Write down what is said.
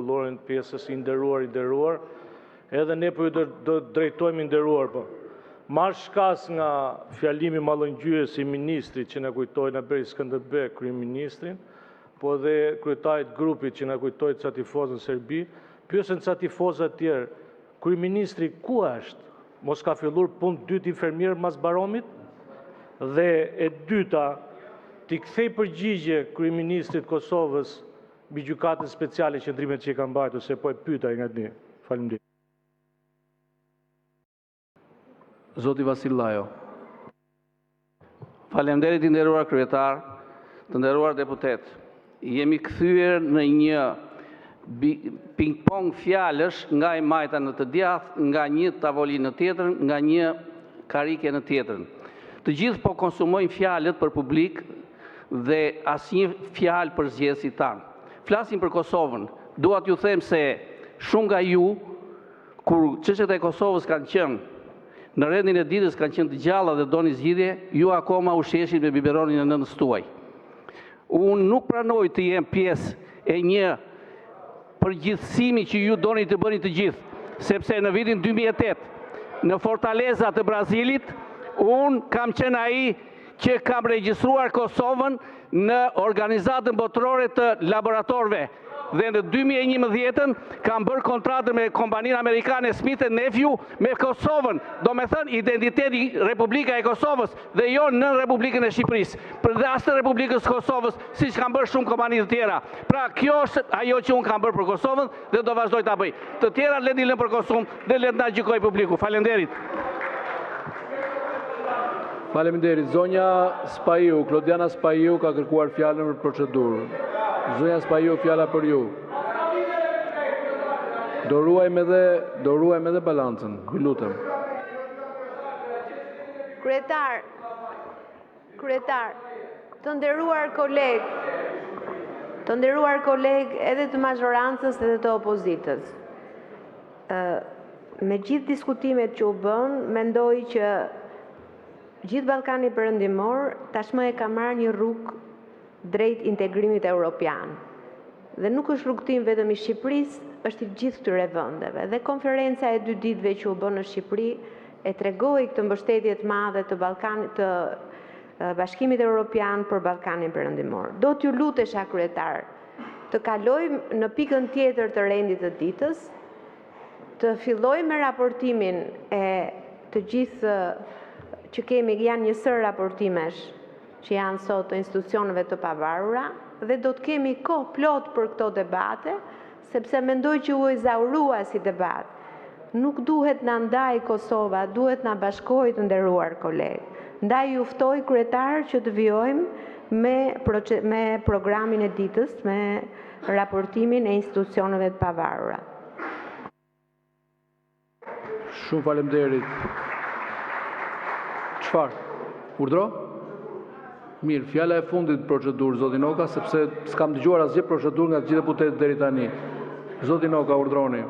Vullorin pjesës i nderuar, edhe ne po ju do drejtojmë i nderuar, po. Marrë shkas nga fjalimi mallëngjyes i ministrit që na kujtoi Naberi Skënderbek, kryeministrin, po dhe kryetarit grupit që na kujtoi ca tifozë në Serbi, pyesen ca tifozë të tjerë, kryeministri ku është? Mos ka filluar punë 2 infermier mas baromit? Dhe e dyta, t'i kthej përgjigje kryeministrit Kosovës mbi gjykatën speciale qendrimet që i ka mbajtur, se po e pyeta nga ne. Faleminderit. Zoti Vasil Llajo. Faleminderit i nderuar kryetar, të nderuar deputet. Jemi kthyer në një ping-pong fjalësh nga e majta në të djathtë, nga një tavolinë në tjetrën, nga një karike në tjetrën. Të gjithë po konsumojnë fjalët për publik dhe asnjë fjalë për zgjedhësit tanë. Flasim për Kosovën. Dua t'ju them se shumë nga ju, kur çështjet e Kosovës kanë qenë në rendin e ditës kanë qenë të gjalla dhe doni zgjidhje, ju akoma u sheshin me biberonin e nënës tuaj. Unë nuk pranoj të jem pjesë e një përgjithësimi që ju doni të bëni të gjithë, sepse në vitin 2008, në Fortaleza të Brazilit, unë kam qenë ai që kam regjistruar Kosovën në organizatën botërore të laboratorëve. Dhe në 2011 kam bërë kontratën me kompaninë amerikane Smith & Nephew me Kosovën, do me thënë identiteti Republika e Kosovës dhe jo në Republikën e Shqipërisë, për dhe as të Republikës Kosovës, si që kam bërë shumë kompanitë të tjera. Pra kjo është ajo që unë kam bërë për Kosovën dhe do vazhdoj ta bëj. Të tjera le të lënë për Kosovën dhe le të na gjykojë publiku. Faleminderit. Faleminderit. Zonja Spaiu, Klodiana Spaiu ka kërkuar fjalën për procedurë. Zonja Spaiu, fjala për ju. Do ruajmë edhe balancën, ju lutem. Kryetar, të nderuar koleg edhe të mazhorancës edhe të opozitës. Me gjithë diskutimet që u bën, mendoj që gjithë Ballkani Perëndimor tashmë e ka marrë një rrugë drejt integrimit evropian. Dhe nuk është rrugëtim vetëm i Shqipërisë, është i gjithë këtyre vendeve. Dhe konferenca e 2 ditëve që u bën në Shqipëri e tregoi këtë mbështetje të madhe të Ballkanit të Bashkimit Evropian për Ballkanin Perëndimor. Do t'ju lutesha kryetar, të kalojmë në pikën tjetër të rendit të ditës, të fillojmë me raportimin e të gjithë që kemi, janë një sër raportimesh që janë sot të institucioneve të pavarura, dhe do të kemi kohë plot për këto debate, sepse mendoj që u ezaurua si debat. Nuk duhet na ndaj Kosova, duhet na bashkoj të nderuar kolegë. Ndaj ju ftoj kryetar që të vijojmë me programin e ditës, me raportimin e institucioneve të pavarura. Shumë faleminderit. Çfarë? Urdhro? Mirë, fjala e fundit procedurë, zoti Noka, sepse s'kam dëgjuar asgjë procedurë nga të gjithë deputetët deri tani. Zoti Noka, urdhroni.